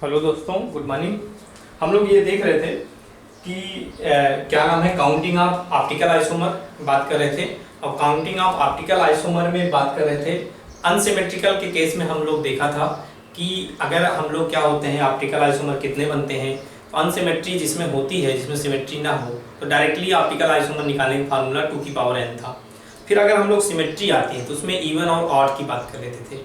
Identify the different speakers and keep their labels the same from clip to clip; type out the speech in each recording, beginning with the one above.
Speaker 1: Hello दोस्तों, good morning. हम लोग ये देख रहे थे कि क्या नाम है, काउंटिंग ऑफ ऑप्टिकल आइसोमर बात कर रहे थे। और काउंटिंग ऑफ ऑप्टिकल आइसोमर में बात कर रहे थे अनसिमेट्रिकल के केस में। हम लोग देखा था कि अगर हम लोग क्या होते हैं, ऑप्टिकल आइसोमर कितने बनते हैं। तो अनसिमेट्री जिसमें होती है, जिसमें सिमेट्री ना हो, तो डायरेक्टली ऑप्टिकल आइसोमर निकालने का फार्मूला 2 की पावर n था। फिर अगर हम लोग सिमेट्री आती है तो उसमें इवन और ऑड की बात कर लेते थे।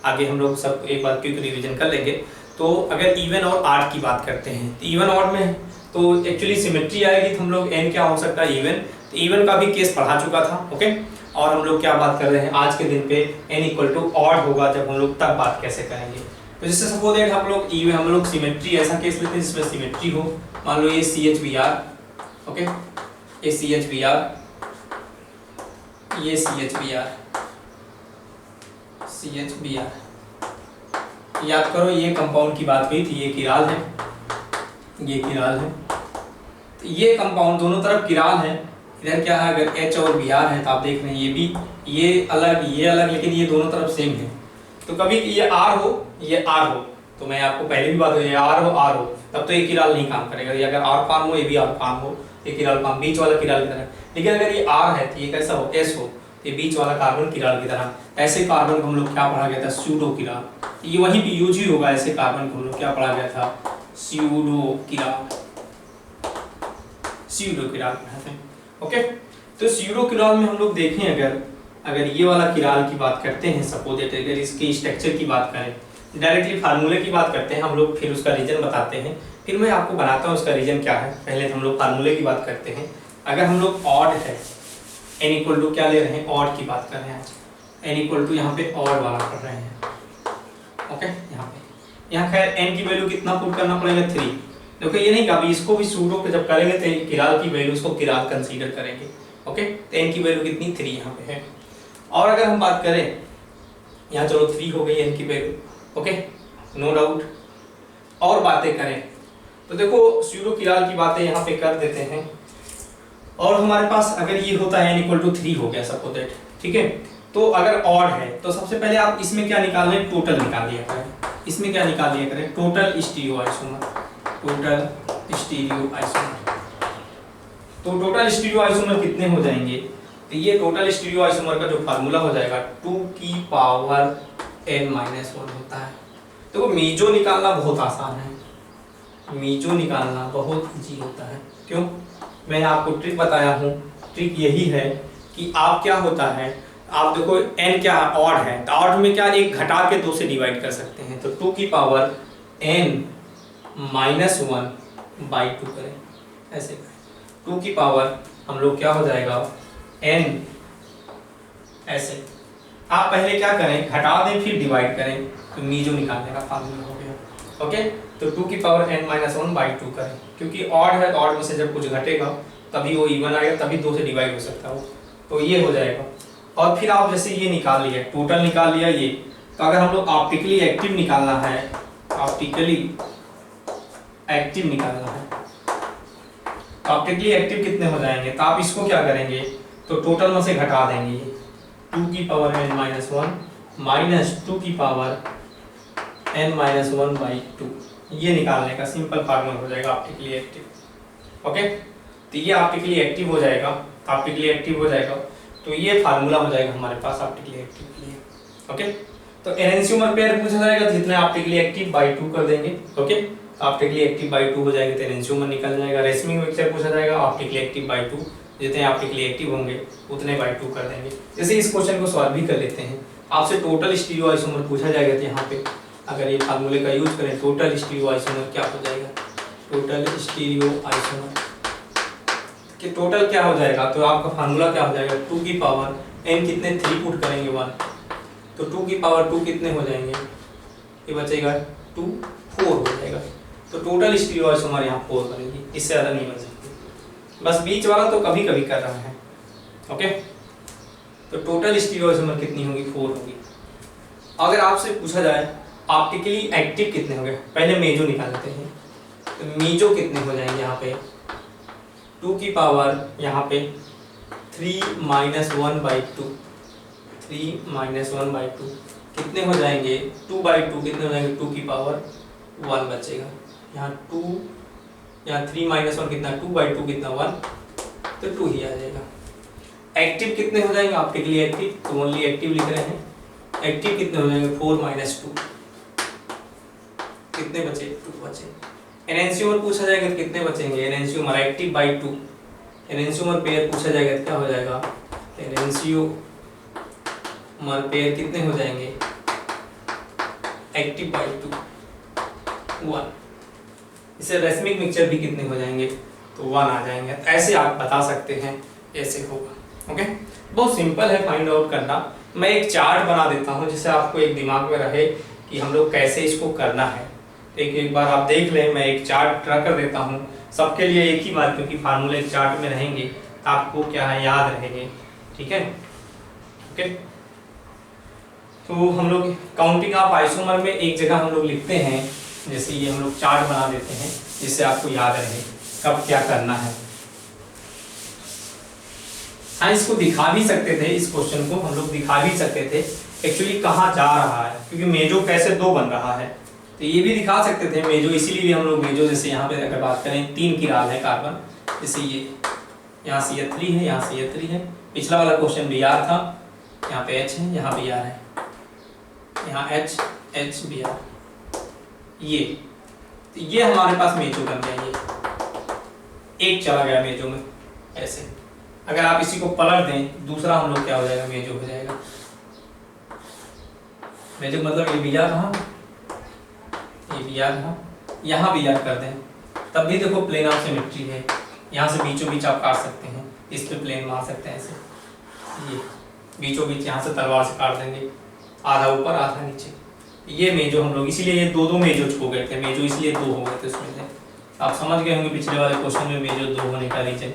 Speaker 1: आगे हम लोग सब एक बार क्विक रिवीजन कर लेंगे। तो अगर इवन और ऑड की बात करते हैं तो इवन ऑड में तो एक्चुअली सिमेट्री आएगी तो हम लोग n क्या हो सकता है, इवन। तो इवन का भी केस पढ़ा चुका था, ओके। और हम लोग क्या बात कर रहे हैं आज के दिन पे, n इक्वल टू ऑड होगा जब हम लोग तब बात कैसे करेंगे। तो जैसे सपोज दैट हम लोग सिमेट्री ऐसा केस लेते हैं जिसमें सिमेट्री हो। मान लो ये CHBr, ओके, ये CHBr, ये CHBr। याद करो ये कंपाउंड की बात हुई थी, ये किराल है, ये किराल है। तो ये कंपाउंड दोनों तरफ किराल है। इधर क्या है, अगर H और Br है तो आप देख रहे हैं ये भी, ये अलग, लेकिन ये दोनों तरफ सेम है। तो कभी ये R हो, ये R हो, तो मैं आपको पहले भी बात हुई, R हो तब तो ये किराल नहीं काम करेगा। ये अगर R फॉर्म हो, ये भी R फॉर्म हो, ये किराल फॉर्म बीच वाला किराल की तरह। लेकिन अगर ये R है तो ये कैसा हो, S हो, ये बीच वाला कार्बन किराल की तरह। ऐसे कार्बन को हम लोग क्या पढ़ा गया था, स्यूडो किराल। ये वहीं पे यूज ही होगा, ऐसे कार्बन को हम लोग क्या पढ़ा गया था, स्यूडो किराल, स्यूडो किराल कहते हैं, ओके। तो स्यूडो किराल में हम लोग देखें, अगर ये वाला किराल की बात करते हैं, सपोज दैट अगर इसके स्ट्रक्चर की बात करें, डायरेक्टली फार्मूले की बात करते हैं हम लोग, फिर उसका रीजन बताते हैं, फिर मैं आपको बनाता हूँ उसका रीजन क्या है। पहले हम लोग फार्मूले की बात करते हैं। अगर हम लोग ऑड है, n इक्वल टू क्या ले रहे हैं, ऑड की बात कर रहे हैं, n इक्वल टू यहाँ पे ऑड वाला कर रहे हैं, ओके। यहाँ खैर n की वैल्यू कितना पुट करना पड़ेगा, 3। देखो ये नहीं कि अभी इसको भी सूडो पे जब करेंगे तो किराल की वैल्यू उसको किराल कंसीडर करेंगे, ओके। तो n की वैल्यू कितनी, 3 यहाँ पे है। और अगर हम बात करें, यहाँ चलो 3 हो गई n की वैल्यू, ओके, नो डाउट। और बातें करें तो देखो सूडो किराल की बातें यहाँ पे कर देते हैं। और हमारे पास अगर ये होता है n इक्वल टू 3 हो गया सपोज दैट, ठीक है। तो अगर ऑड है तो सबसे पहले आप इसमें क्या निकाल रहे हैं, टोटल निकाल लिया करें। इसमें क्या निकाल लिया करें, total stereo isomer, total stereo isomer. तो टोटल स्टीरियो आइसोमर कितने हो जाएंगे, तो ये टोटल स्टीरियो आइसोमर का जो फार्मूला हो जाएगा 2 की पावर n-1 होता है। तो मीजो निकालना बहुत आसान है, मीजो निकालना बहुत इजी होता है। क्यों, मैंने आपको ट्रिक बताया हूँ। ट्रिक यही है कि आप क्या होता है, आप देखो n क्या ऑड है, तो ऑड में क्या एक घटा के 2 से डिवाइड कर सकते हैं। तो 2 की पावर n-1/2 करें, ऐसे करें। 2 की पावर हम लोग क्या हो जाएगा, n, ऐसे। आप पहले क्या करें, घटा दें फिर डिवाइड करें, तो मीजो निकालने का फार्मूला हो गया, ओके। तो 2 की पावर n-1/2 करें, क्योंकि ऑड है तो ऑड में से जब कुछ घटेगा तभी वो इवन आएगा, तभी 2 से डिवाइड हो सकता है वो, तो ये हो जाएगा। और फिर आप जैसे ये निकाल लिया, टोटल निकाल लिया ये। तो अगर हम लोग ऑप्टिकली एक्टिव निकालना है, ऑप्टिकली एक्टिव निकालना है, तो ऑप्टिकली एक्टिव कितने हो जाएंगे, तो आप इसको क्या करेंगे, तो टोटल में से घटा देंगे, 2 की पावर n-1 माइनस 2 की पावर n-1/2। ये निकालने का सिंपल फार्मूला हो जाएगा ऑप्टिकली एक्टिव, ओके। तो ये ऑप्टिकली एक्टिव हो जाएगा, ऑप्टिकली एक्टिव हो जाएगा। तो ये फार्मूला हो जाएगा हमारे पास ऑप्टिकली एक्टिव के लिए, ओके। तो एनेंशियोमर पेयर पूछा जाएगा, जितने ऑप्टिकली एक्टिव बाई 2 कर देंगे, ओके। ऑप्टिकली एक्टिव बाई 2 हो जाएगा तो एनेंशियोमर निकल जाएगा। रेसमिंग मिक्सचर पूछा जाएगा, ऑप्टिकली एक्टिव बाई 2, जितने ऑप्टिकली एक्टिव होंगे उतने बाई 2 कर देंगे। जैसे इस क्वेश्चन को सॉल्व भी कर लेते हैं। आपसे टोटल स्टीरियो आइसोमर पूछा जाएगा, तो यहाँ पे अगर ये फार्मूले का यूज करें, टोटल स्टीरियो आइसोमर क्या हो जाएगा, टोटल स्टीरियो आइसोमर कि टोटल क्या हो जाएगा, तो आपका फार्मूला क्या हो जाएगा, 2 की पावर n कितने 3 पुट करेंगे 1, तो 2 की पावर 2 कितने हो जाएंगे, ये बचेगा 2, 4 हो जाएगा। तो टोटल स्टीरियो आइसोमर यहाँ 4 बनेगी, इससे ज़्यादा नहीं बन सकती। बस बीच वाला तो कभी कभी कर रहा है, ओके। तो टोटल स्टीरियो आइसोमर कितनी होगी, 4 होगी। अगर आपसे पूछा जाए ऑप्टिकली एक्टिव कितने होंगे, पहले मेजो निकाल लेते हैं। तो मीजो कितने हो जाएंगे, यहाँ पे 2 की पावर यहाँ पे 3-1/2, 3-1/2 कितने हो जाएंगे, 2/2 कितने हो जाएंगे, 2 की पावर 1 बचेगा। यहाँ 2, यहाँ 3 माइनस 1 कितना, 2/2 कितना 1, तो 2 ही आ जाएगा। एक्टिव कितने हो जाएंगे ऑप्टिकली एक्टिव, तो ओनली एक्टिव लिख रहे हैं। एक्टिव कितने हो जाएंगे 4 - 2, कितने बचे 2 बचे। एनेंशियोमर पूछा जाएगा तो कितने बचेंगे, enantiomer active by 2, enantiomer pair पूछा जाएगा तो क्या हो जाएगा, एनेंशियोमर पेयर कितने हो जाएंगे, एक्टिव बाई 2 1। इससे रेसमिक मिक्सचर भी कितने हो जाएंगे, तो 1 आ जाएंगे। तो ऐसे आप बता सकते हैं, ऐसे होगा। ओके, बहुत सिंपल है फाइंड आउट करना। मैं एक चार्ट बना देता हूँ जिससे आपको एक दिमाग में रहे कि हम लोग कैसे इसको करना है। एक बार आप देख लें, मैं एक चार्ट ड्रा कर देता हूँ सबके लिए एक ही बार, क्योंकि फार्मूले चार्ट में रहेंगे आपको क्या है याद रहेंगे। ठीक है, ओके। तो हम लोग काउंटिंग ऑफ आइसोमर में एक जगह हम लोग लिखते हैं, जैसे ये हम लोग चार्ट बना देते हैं जिससे आपको याद रहे कब क्या करना है। हाँ, इसको दिखा भी सकते थे, इस क्वेश्चन को हम लोग दिखा भी सकते थे एक्चुअली कहाँ जा रहा है, क्योंकि मेजो कैसे 2 बन रहा है, तो ये भी दिखा सकते थे मेजो। इसीलिए भी हम लोग मेजो, जैसे यहाँ पे अगर बात करें 3 किराल है कार्बन, जैसे ये यहाँ CH3 है, यहाँ CH3 है। पिछला वाला क्वेश्चन Br था, यहाँ पे H है, यहाँ Br है, यहाँ H H Br, ये हमारे पास मेजो बन गया। ये एक चला गया मेजो में ऐसे। अगर आप इसी को पलट दें, दूसरा हम लोग क्या हो जाएगा, मेजो हो जाएगा। मेजो मतलब ये Br रहा, ये Br रहा, यहाँ Br कर दें, तब भी देखो प्लेन ऑफ सिमेट्री है। यहाँ से बीचों बीच आप काट सकते हैं, इस पे प्लेन मार सकते हैं ऐसे, ये बीचों बीच यहाँ से तलवार से काट देंगे, आधा ऊपर आधा नीचे। ये मेजो हम लोग, इसीलिए ये 2 मेजो हो गए थे, मेजो इसलिए 2 हो गए थे उसमें से। आप समझ गए होंगे पिछले वाले क्वेश्चन में मेजो 2 होने का रीजन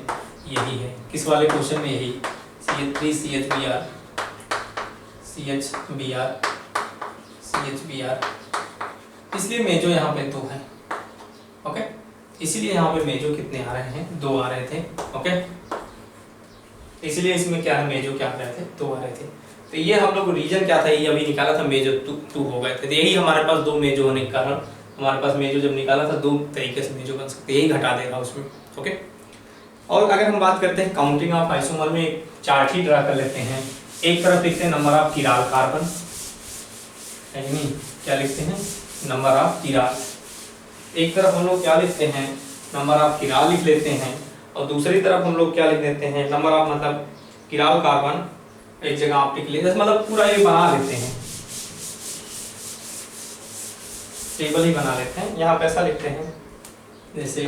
Speaker 1: यही है। किस वाले क्वेश्चन में, यही CH3 CHBr CHBr CHBr, इसलिए मेजो यहाँ पे 2 है। ओके, इसीलिए यहाँ पे मेजो कितने आ रहे हैं, 2 आ रहे थे। ओके, इसलिए इसमें क्या है, मेजो क्या आ रहे थे, 2 आ रहे थे। तो ये हम लोग रीजन क्या था, ये अभी निकाला था, मेजो 2 हो गए थे। तो यही हमारे पास 2 मेजो होने के कारण, हमारे पास मेजो जब निकाला था 2 तरीके से मेजो बन सकते, यही घटा देगा उसमें। ओके, और अगर हम बात करते हैं काउंटिंग ऑफ आइसोमर में, एक चार्ट ही ड्रा कर लेते हैं। एक तरफ लिखते हैं नंबर ऑफ किराल कार्बन, यानी क्या लिखते हैं, नंबर ऑफ किराल। एक तरफ हम लोग क्या लिखते हैं, नंबर ऑफ किराल लिख लेते हैं, और दूसरी तरफ हम लोग क्या लिख देते हैं, नंबर ऑफ मतलब किराल कार्बन एक जगह ऑप्टिकली, मतलब पूरा ये बना लेते हैं, टेबल ही बना लेते हैं। यहाँ पे ऐसा लिखते हैं, जैसे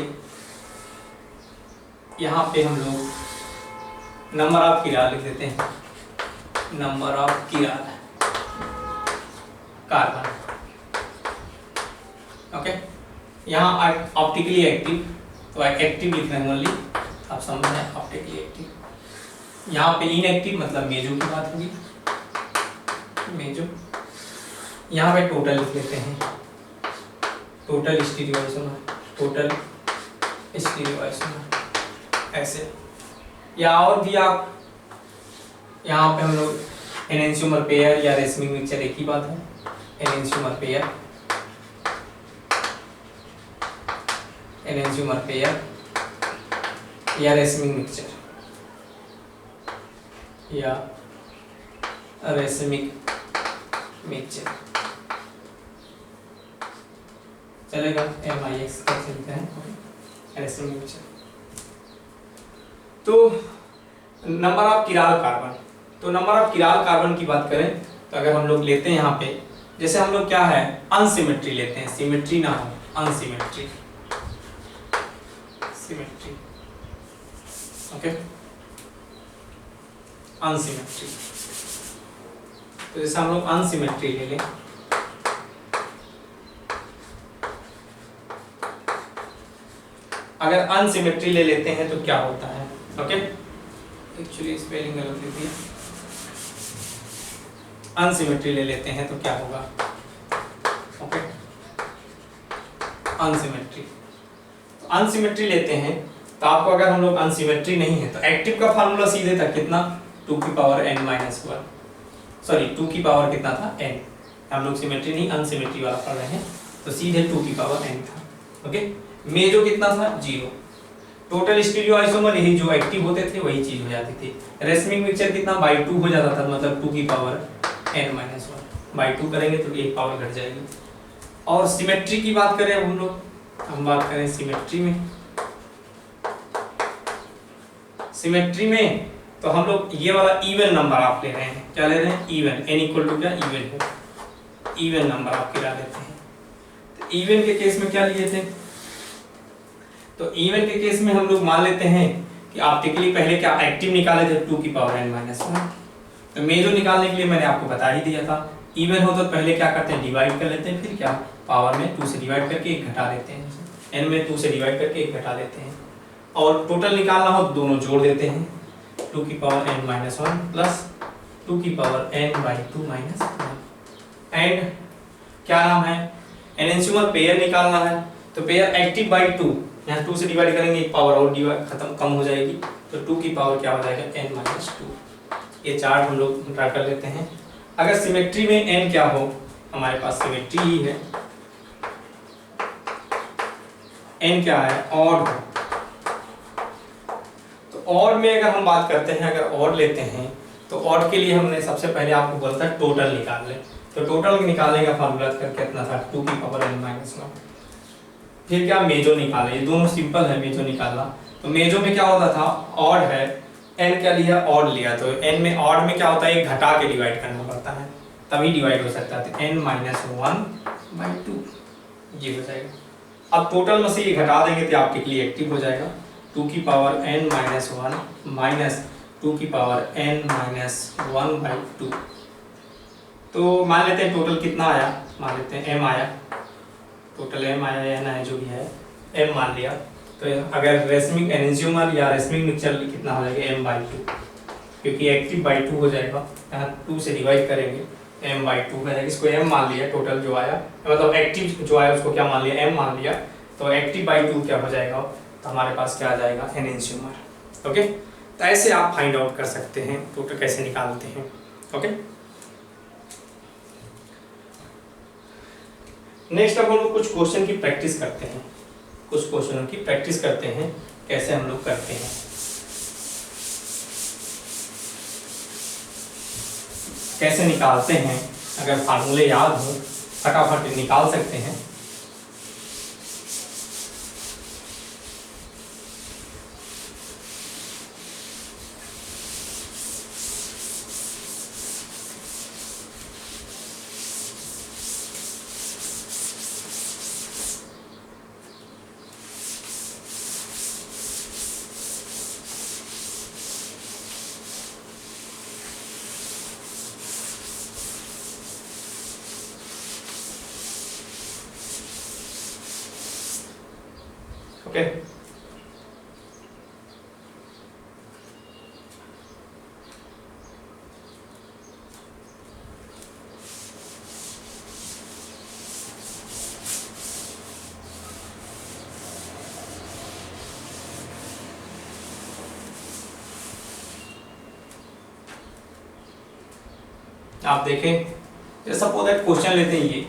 Speaker 1: यहाँ पे हम लोग नंबर ऑफ किराल लिख देते हैं, नंबर ऑफ किराल कार्बन। ओके, यहाँ ऑप्टिकली एक्टिव, तो एक्टिव लिख रहे हैं ओनली, आप समझ रहे हैं, ऑप्टिकली एक्टिव। यहाँ पे इनएक्टिव मतलब मेजो की बात होगी, मेजो। यहाँ पे टोटल लिख लेते हैं, टोटल स्टीरियोआइसोमर, टोटल स्टीरियोआइसोमर ऐसे। या और भी आप यहाँ पे हम लोग एनेंशियोमर पेयर या रेसमिक मिक्सचर एक ही बात है, एनेंशियोमर पेयर, एनेंशियोमर पेयर या रेसमिक मिक्सचर या रेसमिक मिक्सचर चलेगा, MIX कर सकते हैं, रेसमिक मिक्सचर। तो नंबर ऑफ किराल कार्बन, तो नंबर ऑफ किराल कार्बन की बात करें तो अगर हम लोग लेते हैं यहाँ पे, जैसे हम लोग क्या है अनसिमेट्री लेते हैं, सिमेट्री ना हो, अनसिमेट्री, सिमेट्री। ओके, अनसिमेट्री, तो जैसे हम लोग अनसिमेट्री ले लें, अगर अनसिमेट्री ले लेते हैं तो क्या होता है। ओके, एक्चुअली स्पेलिंग गलत लिख दिया, अनसिमेट्री ले लेते हैं तो क्या होगा। ओके, अनसिमेट्री, अनसिमेट्री लेते हैं तो आपको, अगर हम लोग अनसिमेट्री नहीं है तो एक्टिव का फार्मूला सीधे था कितना, 2 की पावर n-1, सॉरी 2 की पावर कितना था n। हम लोग सिमेट्री नहीं अनसिमेट्री वाला पढ़ रहे हैं, तो सीधे 2 की पावर n था। ओके, मेजो कितना था 0। टोटल स्टीरियो आइसोमर यही जो एक्टिव होते थे वही चीज हो जाती थी। रेसमिक मिक्सचर कितना बाई 2 हो जाता था, मतलब 2 की पावर n-1 बाई 2 करेंगे तो एक पावर घट जाएगी। और सिमेट्री की बात करें अब हम बात करें सिमेट्री में तो हम लोग ये वाला इवन नंबर आप ले रहे हैं, क्या ले रहे हैं इवन, n इक्वल टू क्या इवन है, इवन नंबर आप गिरा लेते हैं। तो इवन के केस में क्या लिए थे, तो इवन के केस में हम लोग मान लेते हैं कि ऑप्टिकली पहले क्या एक्टिव निकाले थे 2 की पावर n-1। तो मेजो निकालने के लिए मैंने आपको बता ही दिया था, इवन हो तो पहले क्या करते हैं डिवाइड कर लेते हैं, फिर क्या पावर में 2 से डिवाइड करके 1 घटा देते हैं, n में 2 से डिवाइड करके 1 घटा देते हैं। और टोटल निकालना हो तो दोनों जोड़ देते हैं, 2 की पावर n-1 प्लस 2 की पावर n/2 माइनस 1। एंड क्या नाम है एनेंशियोमर पेयर निकालना है, तो पेयर एक्टिव बाई 2, यहाँ 2 से डिवाइड करेंगे एक पावर और डिवाइड खत्म कम हो जाएगी, तो 2 की पावर क्या हो जाएगा n-2। ये चार्ट हम लोग ड्रा कर लेते हैं। अगर सिमेट्री में n क्या हो, हमारे पास सिमेट्री ही है, n क्या है ऑड हो, तो ऑड में अगर हम बात करते हैं, अगर ऑड लेते हैं तो ऑड के लिए हमने सबसे पहले आपको बोला था टोटल निकाल ले, तो टोटल निकालने का फॉर्मूला कितना था 2 की पावर n-1। फिर क्या मेजो निकाले, ये दोनों सिंपल है मेजो निकालना। तो मेजो में क्या होता था ऑड है, n क्या लिया ऑड लिया, तो n में ऑड में क्या होता है एक घटा के डिवाइड करना पड़ता है तभी डिवाइड हो सकता है, तो n-1/2 ये हो जाएगा। अब टोटल में से ये घटा देंगे तो ऑप्टिकली एक्टिव हो जाएगा, 2 की पावर n-1 माइनस 2 की पावर n-1/2। तो मान लेते हैं टोटल कितना आया, मान लेते हैं m आया, टोटल m आया या n आया जो भी है m मान लिया। तो अगर रेसमिक एनेंशियोमर या रेसमिक मिक्सचर कितना हो जाएगा m/2, क्योंकि एक्टिव बाई 2 हो जाएगा, यहाँ 2 से डिवाइड करेंगे m/2 हो जाएगा। इसको m मान लिया, टोटल जो आया मतलब एक्टिव जो आया उसको क्या मान लिया m मान लिया, तो एक्टिव बाई 2 क्या हो जाएगा, तो हमारे पास क्या आ जाएगा एनेंशियोमर। ओके, तो ऐसे आप फाइंड आउट कर सकते हैं टोटल कैसे निकालते हैं। ओके, नेक्स्ट अब हम लोग कुछ क्वेश्चन की प्रैक्टिस करते हैं, कुछ क्वेश्चनों की प्रैक्टिस करते हैं कैसे हम लोग करते हैं, कैसे निकालते हैं। अगर फार्मूले याद हो फटाफट निकाल सकते हैं। ओके, आप देखें जैसे सपोज दैट क्वेश्चन लेते हैं, ये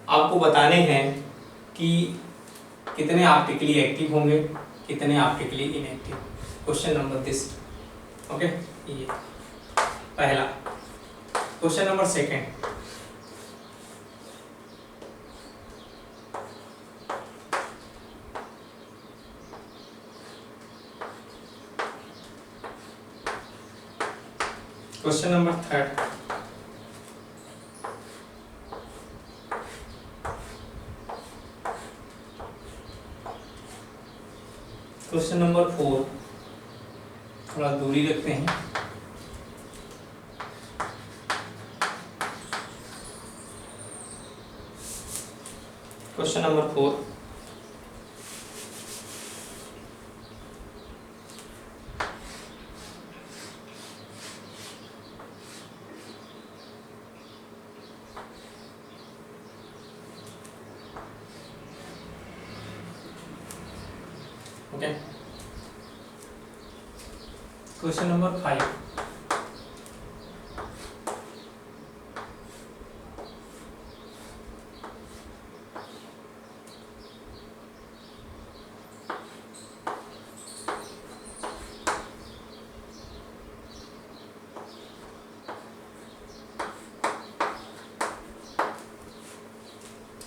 Speaker 1: आपको बताने हैं कि कितने ऑप्टिकली एक्टिव होंगे, कितने optically inactive. Question number this. Okay, ये पहला। Question number second, question number third, question number 4, थोड़ा दूरी रखते हैं। Question number 4, okay. Question number 5,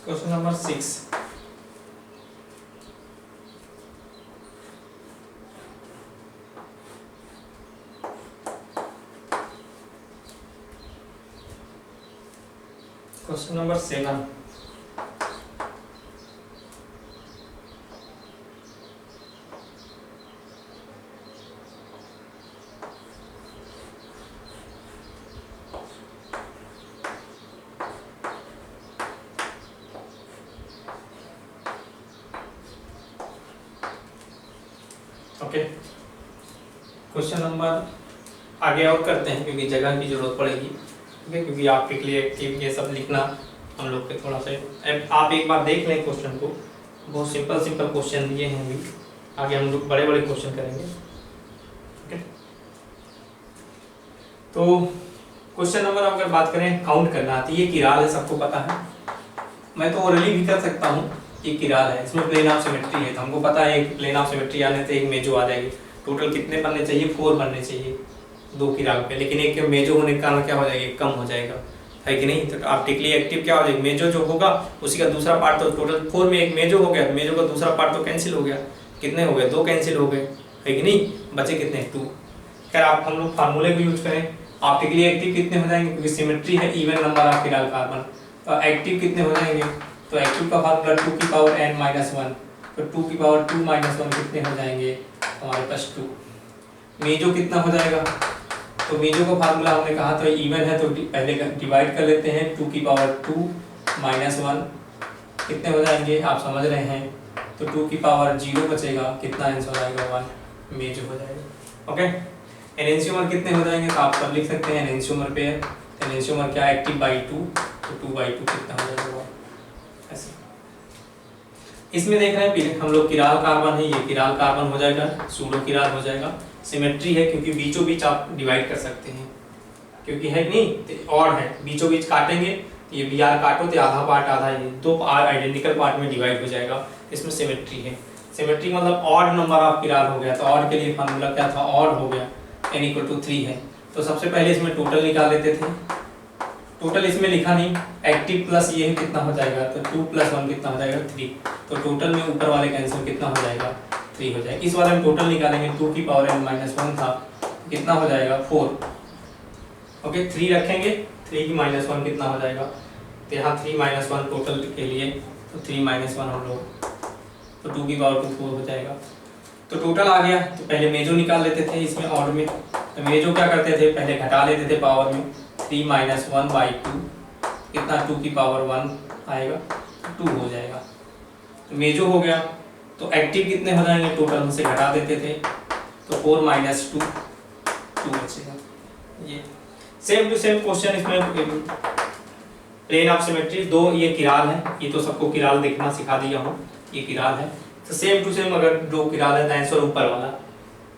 Speaker 1: question number 6। Question number 7। Okay, question number आगे और करते हैं क्योंकि जगह की जरूरत पड़ेगी। ठीक है, क्योंकि आपके लिए एक्टिव ये सब लिखना हम लोग के थोड़ा सा, आप एक बार देख लें क्वेश्चन को, बहुत सिंपल सिंपल क्वेश्चन दिए हैं अभी, आगे हम लोग बड़े बड़े क्वेश्चन करेंगे। ओके, तो क्वेश्चन नंबर अगर बात करें, काउंट करना आती है, ये किराल है, सबको पता है। मैं तो ओरली भी कर सकता हूँ, ये किराल है, इसमें प्लेन ऑफ सिमेट्री है, तो हमको पता है प्लेन ऑफ सिमेट्री आने से एक मेजो आ जाएगी। टोटल कितने बनने चाहिए? 4 बनने चाहिए 2 किराल पे, लेकिन एक मेजो होने के कारण क्या हो जाएगा? कम हो जाएगा, है कि नहीं? तो ऑप्टिकली एक्टिव क्या हो जाएगा? मेजो जो होगा उसी का दूसरा पार्ट, तो टोटल 4 में एक मेजो हो गया, मेजो का दूसरा पार्ट तो कैंसिल हो गया। कितने हो गए? 2 कैंसिल हो गए, है कि नहीं? बचे कितने? 2। खैर आप हम लोग फार्मूले को यूज करें, ऑप्टिकली एक्टिव कितने हो जाएंगे? क्योंकि सिमेट्री है, इवन नंबर ऑफ किराल कार्बन, तो एक्टिव कितने हो जाएंगे? तो एक्टिव का फार्मूला 2 की पावर n-1, तो 2 की पावर 2-1 कितने हो जाएंगे? हमारे पास 2। मेजो कितना हो जाएगा? तो मेजो का फार्मूला हमने कहा तो इवन है, तो पहले डिवाइड कर लेते हैं। 2 की पावर 2-1 कितने हो जाएंगे? आप समझ रहे हैं, तो 2 की पावर 0 बचेगा, कितना आंसर हो जाएगा? 1 मेजो हो जाएगा। ओके, एनेंशियोमर कितने हो जाएंगे? तो आप सब लिख सकते हैं एनेंशियोमर पे, एनेंशियोमर क्या? एक्टिव बाई 2, तो 2/2 कितना हो जाएगा? ऐसे। इसमें देख रहे हैं हम लोग किराल कार्बन है, ये किराल कार्बन हो जाएगा, सूडो किराल हो जाएगा। सिमेट्री है क्योंकि बीचों बीच आप डिवाइड कर सकते हैं, क्योंकि है नहीं और है, बीचों बीच काटेंगे, ये बी आर काटो तो आधा पार्ट आधा, ये 2 आइडेंटिकल पार्ट में डिवाइड हो जाएगा, इसमें सिमेट्री है। सिमेट्री मतलब ऑड नंबर ऑफ किराल हो गया, तो ऑड के लिए फार्मूला क्या था? ऑड हो गया, n=3 है। तो सबसे पहले इसमें टोटल निकाल लेते थे, टोटल इसमें लिखा नहीं, एक्टिव प्लस ये कितना हो जाएगा? तो 2 + 1 कितना हो जाएगा? 3। तो टोटल में ऊपर वाले का आंसर कितना हो जाएगा? 3 हो जाएगा। इस बार हम टोटल निकालेंगे, 2 की पावर n-1 था, कितना हो जाएगा? 4। ओके, 3 रखेंगे, 3 की -1 कितना हो जाएगा? तो यहाँ 3-1 टोटल के लिए, तो 3-1 हम लोग, तो 2 की पावर 4 हो जाएगा। तो टोटल आ गया, तो पहले मेजो निकाल लेते थे इसमें ऑड में, तो मेजो क्या करते थे? पहले घटा लेते थे पावर में, 3-1/2 कितना? 2 की पावर 1 आएगा, 2 हो जाएगा। तो मेजो हो गया, तो एक्टिव कितने हो जाएंगे? टोटल में से घटा देते थे, तो 4-2 2 बचेगा। ये सेम टू सेम क्वेश्चन इसमें प्लेन ऑफ सिमेट्री, 2 ये किराल है, ये तो सबको किराल देखना सिखा दिया हूँ, ये किराल है। तो सेम टू सेम अगर 2 किराल है तो आंसर ऊपर वाला,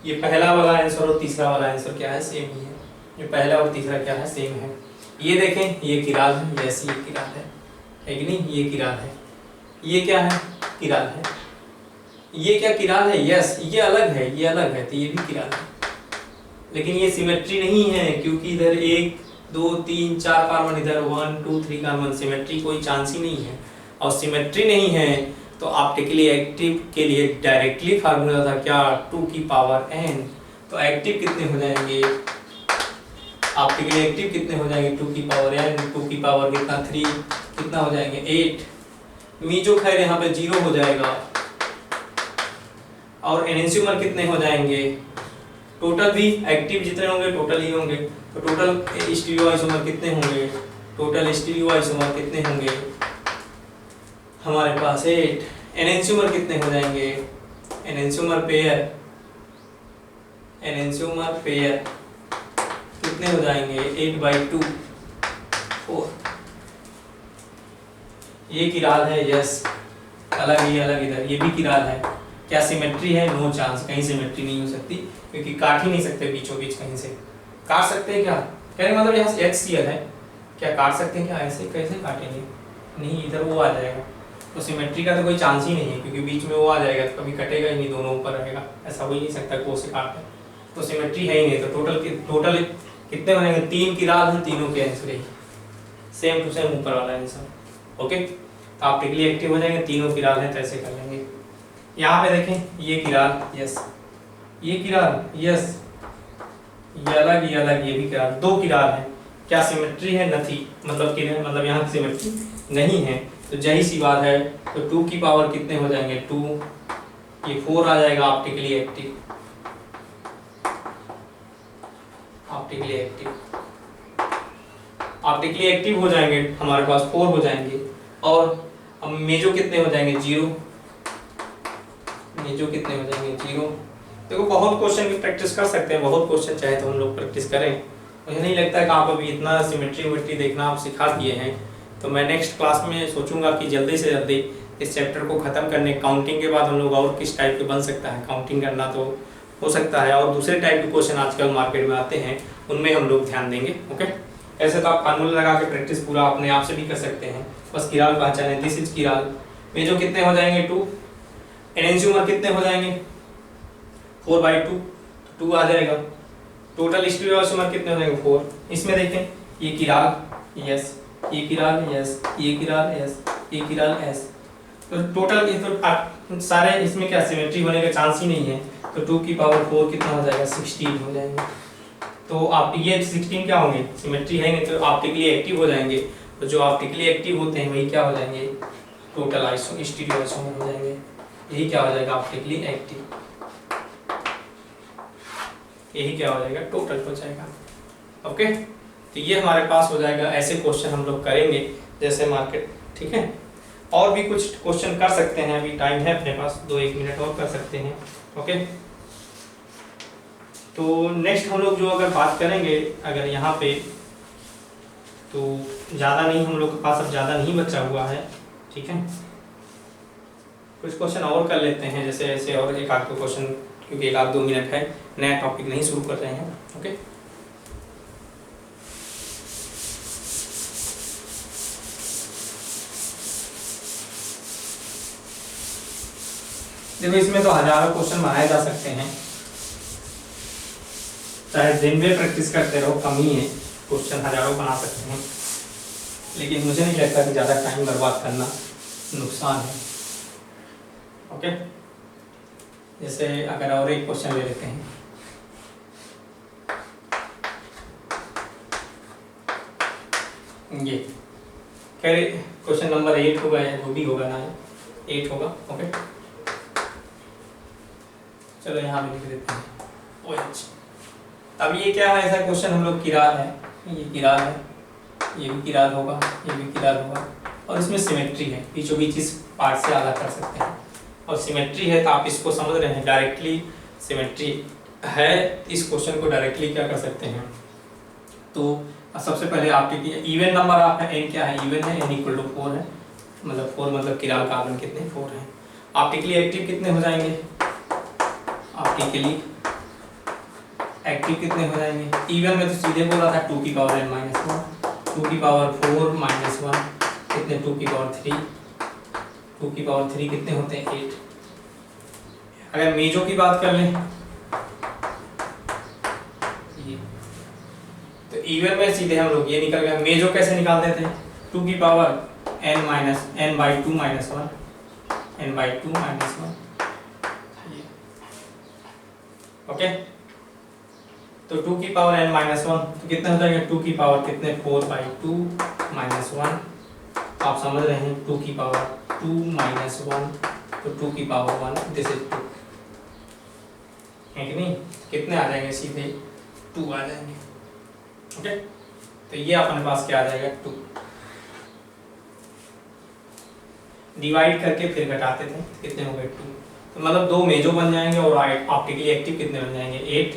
Speaker 1: ये पहला वाला आंसर और तीसरा वाला आंसर क्या है? सेम ही है। ये पहला और तीसरा क्या है? सेम है। ये देखें, ये किराल है, यस ये किराल है कि नहीं? ये किराल है, ये क्या है? किराल है। ये क्या किराल है? यस, ये अलग है, ये अलग है, तो ये भी किराल है। लेकिन ये सिमेट्री नहीं है, क्योंकि इधर 1 2 3 4 कार्बन, इधर 1 2 3 कार्बन, सिमेट्री कोई चांस ही नहीं है। और सिमेट्री नहीं है तो ऑप्टिकली एक्टिव के लिए डायरेक्टली फार्मूला था क्या? 2 की पावर n। तो एक्टिव कितने हो जाएंगे? ऑप्टिकली एक्टिव कितने हो जाएंगे? 2 की पावर n, 2 की पावर कितना? 3, कितना हो जाएंगे? 8। मीजो खैर यहाँ पे 0 हो जाएगा। और एनेंशियोमर कितने हो जाएंगे? टोटल भी एक्टिव जितने होंगे टोटल ही होंगे, तो टोटल स्टीरियोआइसोमर कितने होंगे? टोटल स्टीरियोआइसोमर कितने होंगे? हमारे पास 8। एनेंशियोमर कितने हो जाएंगे? एनेंशियोमर पेयर कितने हो जाएंगे? 8/2 4। ये किराल है, यस, अलग ही अलग, इधर ये भी किराल है। क्या सिमेट्री है? नो चांस, कहीं सिमेट्री नहीं हो सकती, क्योंकि काट ही नहीं सकते बीचों बीच। कहीं से काट सकते हैं क्या? कहने मतलब यहाँ से HCl है, क्या काट सकते हैं क्या? ऐसे कैसे काटेंगे? नहीं, इधर वो आ जाएगा, तो सिमेट्री का तो कोई चांस ही नहीं है, क्योंकि बीच में वो आ जाएगा, तो कभी कटेगा ही नहीं, दोनों ऊपर रहेगा, ऐसा हो ही नहीं सकता को से काटे, तो सिमेट्री है ही नहीं। तो टोटल कितने बनेंगे? 3 किराल हैं, तीनों के आंसर ही सेम टू सेम ऊपर वाला आंसर। ओके, तो ऑप्टिकली एक्टिव हो जाएंगे, तीनों किराल हैं तो ऐसे कर लेंगे। यहाँ पे देखें ये किराल यस, ये किराल यस, ये अलग ये अलग, ये भी किराल, दो किराल हैं, क्या सिमेट्री है? नथी, मतलब कि मतलब यहाँ की सिमेट्री नहीं है, तो जही सी बात है। तो 2 की पावर कितने हो जाएंगे 2, ये 4 आ जाएगा optically active, optically active, optically active हो जाएंगे हमारे पास 4 हो जाएंगे। और अब मेजो कितने हो जाएंगे 0, मेजो कितने हो जाएंगे 0। देखो बहुत क्वेश्चन की प्रैक्टिस कर सकते हैं, बहुत क्वेश्चन चाहे तो हम लोग प्रैक्टिस करें। मुझे नहीं लगता कि आप अभी इतना सिमेट्री विमेट्री देखना आप सिखा दिए हैं, तो मैं नेक्स्ट क्लास में सोचूंगा कि जल्दी से जल्दी इस चैप्टर को ख़त्म करने, काउंटिंग के बाद हम लोग और किस टाइप के बन सकता है, काउंटिंग करना तो हो सकता है, और दूसरे टाइप के क्वेश्चन आजकल मार्केट में आते हैं उनमें हम लोग ध्यान देंगे। ओके, ऐसे तो आप फार्मूला लगा के प्रैक्टिस पूरा अपने आप से भी कर सकते हैं, बस किराल पहचाने, दिस इज किराल। मेजो कितने हो जाएंगे 2, एनेंशियोमर कितने हो जाएंगे 4/2, 2 आ जाएगा। टोटल स्टीरियोइसोमर कितने हो जाएंगे 4। इसमें देखें ये किराल यस, ये किराल यस, ये किराल यस, ये किराल एस, तो टोटल ये तो सारे इसमें क्या सिमेट्री होने का चांस ही नहीं है, तो 2 की पावर 4 कितना हो जाएगा 16 हो जाएंगे। तो आप ये 16 क्या होंगे सिमेट्री है तो ऑप्टिकली एक्टिव हो जाएंगे, तो जो ऑप्टिकली एक्टिव होते हैं वही क्या हो जाएंगे टोटल आइसो स्टीरियोइसोमर हो जाएंगे, यही क्या हो जाएगा ऑप्टिकली एक्टिव, यही क्या हो जाएगा टोटल हो जाएगा। ओके, तो ये हमारे पास हो जाएगा, ऐसे क्वेश्चन हम लोग करेंगे जैसे मार्केट, ठीक है। और भी कुछ क्वेश्चन कर सकते हैं, अभी टाइम है अपने पास 2-1 मिनट और कर सकते हैं। ओके, तो नेक्स्ट हम लोग जो अगर बात करेंगे अगर यहाँ पे, तो ज़्यादा नहीं हम लोग के पास अब ज़्यादा नहीं बचा हुआ है, ठीक है। कुछ क्वेश्चन और कर लेते हैं जैसे ऐसे, और एक आध क्वेश्चन, क्योंकि 1-2 मिनट है, नया टॉपिक नहीं शुरू कर रहे हैं। ओके, देखो इसमें तो हजारों क्वेश्चन बनाए जा सकते हैं, चाहे दिन में प्रैक्टिस करते रहो कम ही है, क्वेश्चन हजारों बना सकते हैं, लेकिन मुझे नहीं लगता कि ज़्यादा टाइम बर्बाद करना नुकसान है। ओके, जैसे अगर और एक क्वेश्चन ले लेते हैं, ये कह रहे क्वेश्चन नंबर 8 होगा या जो भी होगा ना, 8 होगा। ओके, चलो यहाँ पे लिख देते हैं OH। अब ये क्या है, ऐसा क्वेश्चन हम लोग किराल है, ये किराल है, ये भी किराल होगा, ये भी किराल होगा, और इसमें सिमेट्री है, बीचों बीच इस पार्ट से अलग कर सकते हैं, और सिमेट्री है तो आप इसको समझ रहे हैं, डायरेक्टली सिमेट्री है, इस क्वेश्चन को डायरेक्टली क्या कर सकते हैं। तो सबसे पहले आपके इवन नंबर आपका n क्या है, इवन है, n = 4 है, मतलब 4 मतलब किराल कार्बन कितने 4 हैं। ऑप्टिकली एक्टिव कितने हो जाएंगे, ऑप्टिकली एक्टिव कितने हो जाएंगे, इवन में तो सीधे बोला था 2 की पावर n-1, 2 की पावर 4 - 1 कितने 2 की पावर 3, 2 की पावर 3 कितने होते हैं 8। अगर मेजो की बात कर लें तो इवन में सीधे हम लोग ये निकल गया, मेजो कैसे निकालते थे 2 की पावर n/2 - 1, n/2 - 1। ओके, तो 2 की पावर n-1 तो कितना हो जाएगा 2 की पावर कितने 4/2 - 1, आप समझ रहे हैं 2 की पावर 2 - 1, तो 2 की पावर 1, दिस इज 2 है कि नहीं, कितने आ जाएंगे सीधे 2 आ जाएंगे। ओके, तो ये अपने पास क्या आ जाएगा 2, डिवाइड करके फिर घटाते थे कितने हो गए 2, तो मतलब 2 मेजो बन जाएंगे और ऑप्टिकली एक्टिव कितने बन जाएंगे 8,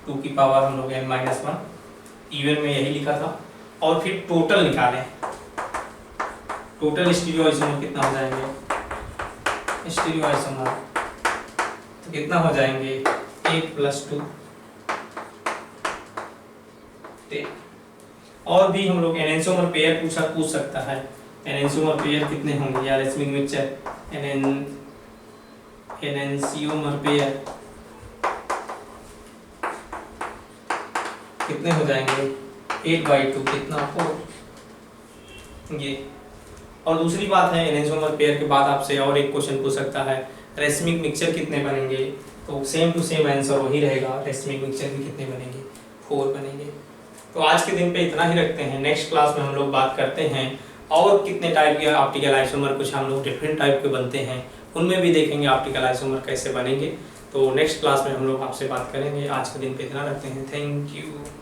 Speaker 1: 2 की पावर हम लोग n-1, इवन में यही लिखा था, और फिर टोटल निकालें, टोटल स्टीरियोइसोमर कितना हो जाएंगे स्टीरियोइसोमर, तो कितना हो जाएंगे 8 + 2 10। और भी हम लोग एनेंशियोमर पेयर पूछ सकता है, एनेंशियोमर पेयर कितने होंगे यार, स्मिथ मिक्सचर एनेंशियोमर पेयर कितने हो जाएंगे 8/2 कितना 4, ये और दूसरी बात है एनेंसोमर पेयर के बाद आपसे और एक क्वेश्चन पूछ सकता है रेसमिक मिक्सचर कितने बनेंगे, तो सेम टू सेम आंसर वही रहेगा, रेसमिक मिक्सचर भी कितने बनेंगे, 4 बनेंगे। तो आज के दिन पे इतना ही रखते हैं। नेक्स्ट क्लास में हम लोग बात करते हैं और कितने टाइप के ऑप्टिकल आइसोमर, कुछ हम लोग डिफरेंट टाइप के बनते हैं, उनमें भी देखेंगे ऑप्टिकल आइसोमर कैसे बनेंगे। तो नेक्स्ट क्लास में हम लोग आपसे बात करेंगे। आज के दिन पे इतना रखते हैं। Thank you.